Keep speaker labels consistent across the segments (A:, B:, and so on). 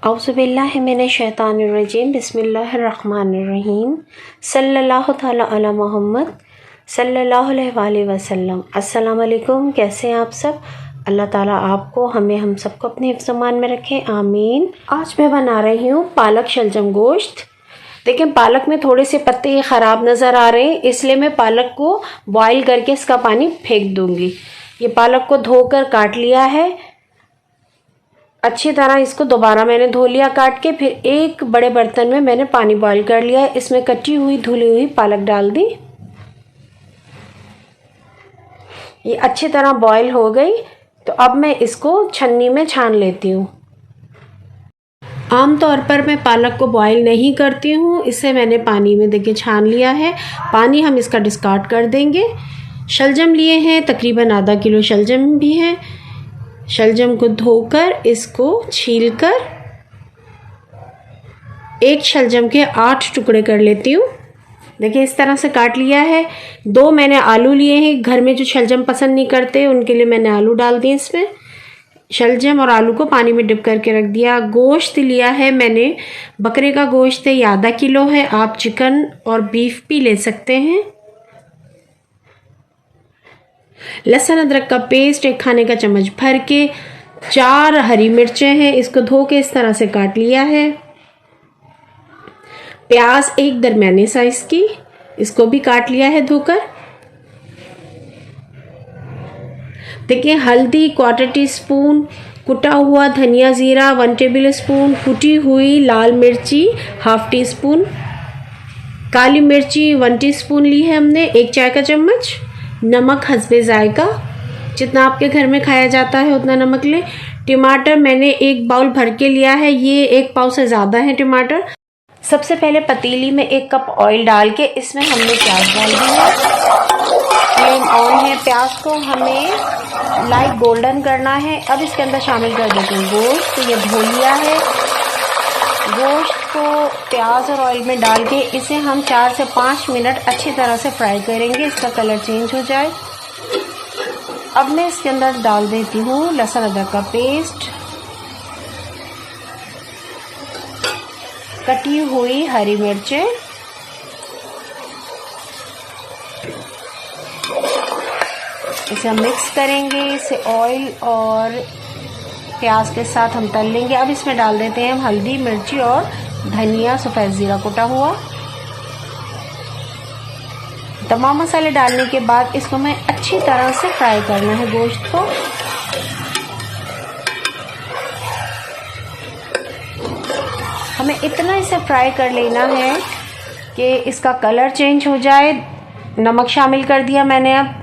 A: औज़ुबिल्लाहि मिनश्शैतानिर्रजीम बिस्मिल्लाहिर्रहमानिर्रहीम सल्लल्लाहु तआला अला मोहम्मद सल्लल्लाहु अलैहि वसल्लम। अस्सलाम वालेकुम। कैसे हैं आप सब? अल्लाह ताला आपको हम सबको अपने हिफ्ज़-ओ-मान में रखें, आमीन। आज मैं बना रही हूँ पालक शलजम गोश्त। देखिए पालक में थोड़े से पत्ते ख़राब नज़र आ रहे हैं, इसलिए मैं पालक को बॉईल करके इसका पानी फेंक दूंगी। ये पालक को धोकर काट लिया है अच्छी तरह। इसको दोबारा मैंने धो लिया काट के। फिर एक बड़े बर्तन में मैंने पानी बॉईल कर लिया है। इसमें कटी हुई धुली हुई पालक डाल दी। ये अच्छी तरह बॉईल हो गई, तो अब मैं इसको छन्नी में छान लेती हूँ। आमतौर पर मैं पालक को बॉईल नहीं करती हूँ, इसे मैंने पानी में देखिए छान लिया है। पानी हम इसका डिस्कार्ड कर देंगे। शलजम लिए हैं, तकरीबन आधा किलो शलजम भी है। शलजम को धोकर इसको छीलकर एक शलजम के 8 टुकड़े कर लेती हूँ। देखिए इस तरह से काट लिया है। 2 मैंने आलू लिए हैं। घर में जो शलजम पसंद नहीं करते उनके लिए मैंने आलू डाल दिए इसमें। शलजम और आलू को पानी में डिप करके रख दिया। गोश्त लिया है मैंने, बकरे का गोश्त है, ये आधा किलो है। आप चिकन और बीफ भी ले सकते हैं। लहसुन अदरक का पेस्ट 1 खाने का चम्मच भर के। 4 हरी मिर्चें हैं, इसको धो के इस तरह से काट लिया है। प्याज 1 दरमियाने साइज की, इसको भी काट लिया है धोकर। देखिए हल्दी 1/4 टीस्पून, कुटा हुआ धनिया जीरा 1 टेबल स्पून, कुटी हुई लाल मिर्ची 1/2 टीस्पून, काली मिर्ची 1 टीस्पून ली है हमने, 1 चाय का चम्मच। नमक हस्बे जायका, जितना आपके घर में खाया जाता है उतना नमक लें। टमाटर मैंने 1 बाउल भर के लिया है, ये 1 पाव से ज़्यादा है टमाटर। सबसे पहले पतीली में 1 कप ऑयल डाल के इसमें हमने प्याज डाल दिया। फ्लेम ऑन है। प्याज को हमें लाइट गोल्डन करना है। अब इसके अंदर शामिल कर देते हैं गोश्त। तो ये धो लिया है। गोश्त को प्याज और ऑयल में डाल के इसे हम 4 से 5 मिनट अच्छी तरह से फ्राई करेंगे, इसका कलर चेंज हो जाए। अब मैं इसके अंदर डाल देती हूँ लहसुन अदरक का पेस्ट, कटी हुई हरी मिर्चें, इसे हम मिक्स करेंगे। इसे ऑयल और प्याज के साथ हम तल लेंगे। अब इसमें डाल देते हैं हम हल्दी, मिर्ची और धनिया, सफ़ेद ज़ीरा कुटा हुआ। तमाम मसाले डालने के बाद इसको मैं अच्छी तरह से फ्राई करना है गोश्त को। हमें इतना इसे फ्राई कर लेना है कि इसका कलर चेंज हो जाए। नमक शामिल कर दिया मैंने। अब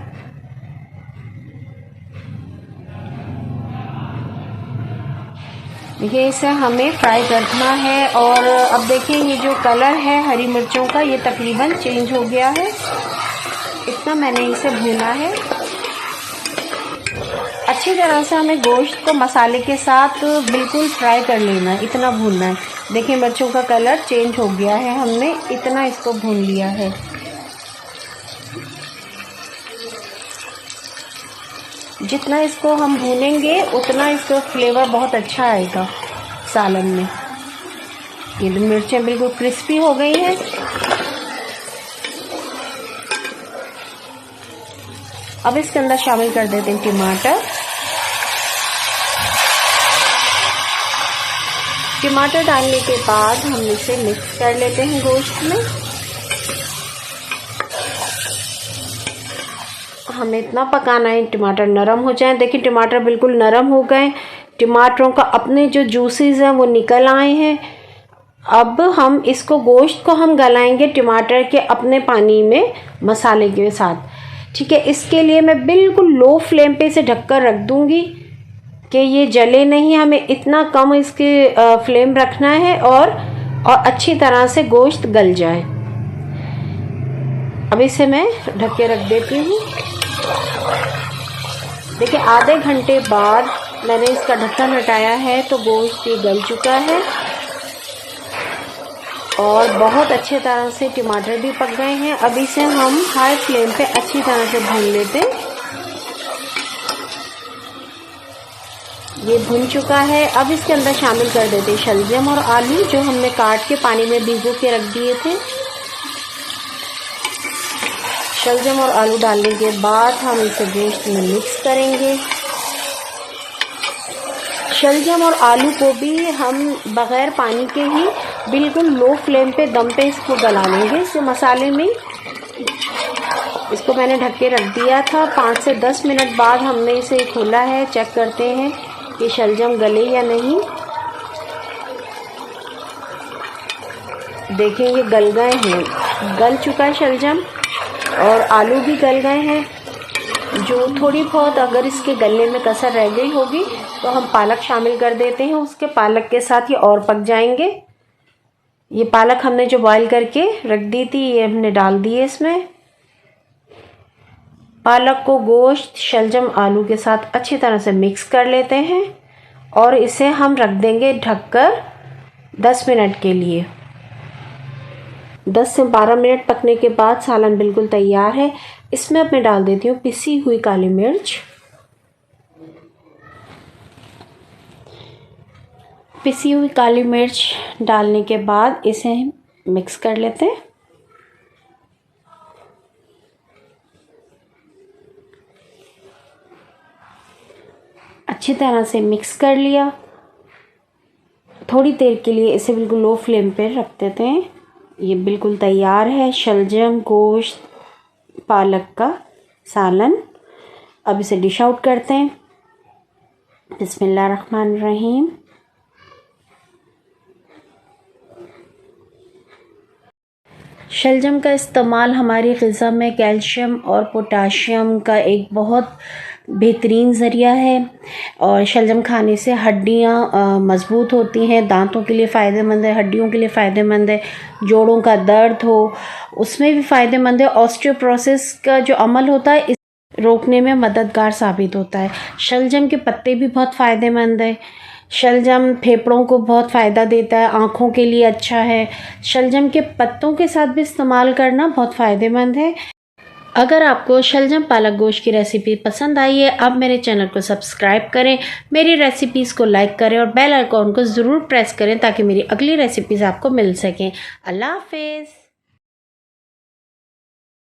A: देखिए इसे हमें फ्राई करना है। और अब देखिए ये जो कलर है हरी मिर्चों का, ये तकरीबन चेंज हो गया है। इतना मैंने इसे भूना है। अच्छी तरह से हमें गोश्त को मसाले के साथ बिल्कुल फ्राई कर लेना है, इतना भूनना है। देखिए मिर्चों का कलर चेंज हो गया है, हमने इतना इसको भून लिया है। जितना इसको हम भूनेंगे उतना इसका फ्लेवर बहुत अच्छा आएगा सालन में। ये मिर्चें बिल्कुल क्रिस्पी हो गई हैं। अब इसके अंदर शामिल कर देते हैं टमाटर। टमाटर डालने के बाद हम इसे मिक्स कर लेते हैं गोश्त में। हमें इतना पकाना है टमाटर नरम हो जाए। देखिए टमाटर बिल्कुल नरम हो गए। टमाटरों का अपने जो जूसेस हैं वो निकल आए हैं। अब हम इसको गोश्त को हम गलाएंगे टमाटर के अपने पानी में मसाले के साथ। ठीक है, इसके लिए मैं बिल्कुल लो फ्लेम पे इसे ढककर रख दूंगी कि ये जले नहीं। हमें इतना कम इसके फ्लेम रखना है और अच्छी तरह से गोश्त गल जाए। अब इसे मैं ढक के रख देती हूँ। देखिए आधे घंटे बाद मैंने इसका ढक्कन हटाया है तो गोश्त ये गल चुका है और बहुत अच्छे तरह से टमाटर भी पक गए हैं। अब इसे हम हाई फ्लेम पे अच्छी तरह से भून लेते हैं। ये भुन चुका है। अब इसके अंदर शामिल कर देते हैं शलजम और आलू जो हमने काट के पानी में भिगो के रख दिए थे। शलजम और आलू डालने के बाद हम इसे गोश्त में मिक्स करेंगे। शलजम और आलू को भी हम बग़ैर पानी के ही बिल्कुल लो फ्लेम पे दम पे इसको गला लेंगे। इस मसाले में इसको मैंने ढक के रख दिया था। 5 से 10 मिनट बाद हमने इसे खोला है। चेक करते हैं कि शलजम गले या नहीं। देखें ये गल गए हैं, गल चुका है शलजम और आलू भी गल गए हैं। जो थोड़ी बहुत अगर इसके गलने में कसर रह गई होगी तो हम पालक शामिल कर देते हैं। उसके पालक के साथ ये और पक जाएंगे। ये पालक हमने जो बॉईल करके रख दी थी ये हमने डाल दी है इसमें। पालक को गोश्त, शलजम, आलू के साथ अच्छी तरह से मिक्स कर लेते हैं और इसे हम रख देंगे ढककर 10 मिनट के लिए। 10 से 12 मिनट पकने के बाद सालन बिल्कुल तैयार है। इसमें अब मैं डाल देती हूँ पिसी हुई काली मिर्च। पिसी हुई काली मिर्च डालने के बाद इसे मिक्स कर लेते हैं। अच्छी तरह से मिक्स कर लिया। थोड़ी देर के लिए इसे बिल्कुल लो फ्लेम पे रख देते हैं। ये बिल्कुल तैयार है शलजम, गोश्त, पालक का सालन। अब इसे डिश आउट करते हैं। बिस्मिल्लाहिर्रहमानिर्रहीम। शलजम का इस्तेमाल हमारी ग़िज़ा में कैल्शियम और पोटाशियम का एक बहुत बेहतरीन ज़रिया है और शलजम खाने से हड्डियाँ मज़बूत होती हैं, दांतों के लिए फ़ायदेमंद है, हड्डियों के लिए फ़ायदेमंद है, जोड़ों का दर्द हो उसमें भी फ़ायदेमंद है। ऑस्टियोपोरोसिस का जो अमल होता है इस रोकने में मददगार साबित होता है। शलजम के पत्ते भी बहुत फ़ायदेमंद है। शलजम फेफड़ों को बहुत फ़ायदा देता है, आँखों के लिए अच्छा है। शलजम के पत्तों के साथ भी इस्तेमाल करना बहुत फ़ायदेमंद है। अगर आपको शलजम पालक गोश्त की रेसिपी पसंद आई है, आप मेरे चैनल को सब्सक्राइब करें, मेरी रेसिपीज़ को लाइक करें और बेल आइकॉन को ज़रूर प्रेस करें ताकि मेरी अगली रेसिपीज़ आपको मिल सकें। अल्लाह हाफ़िज़।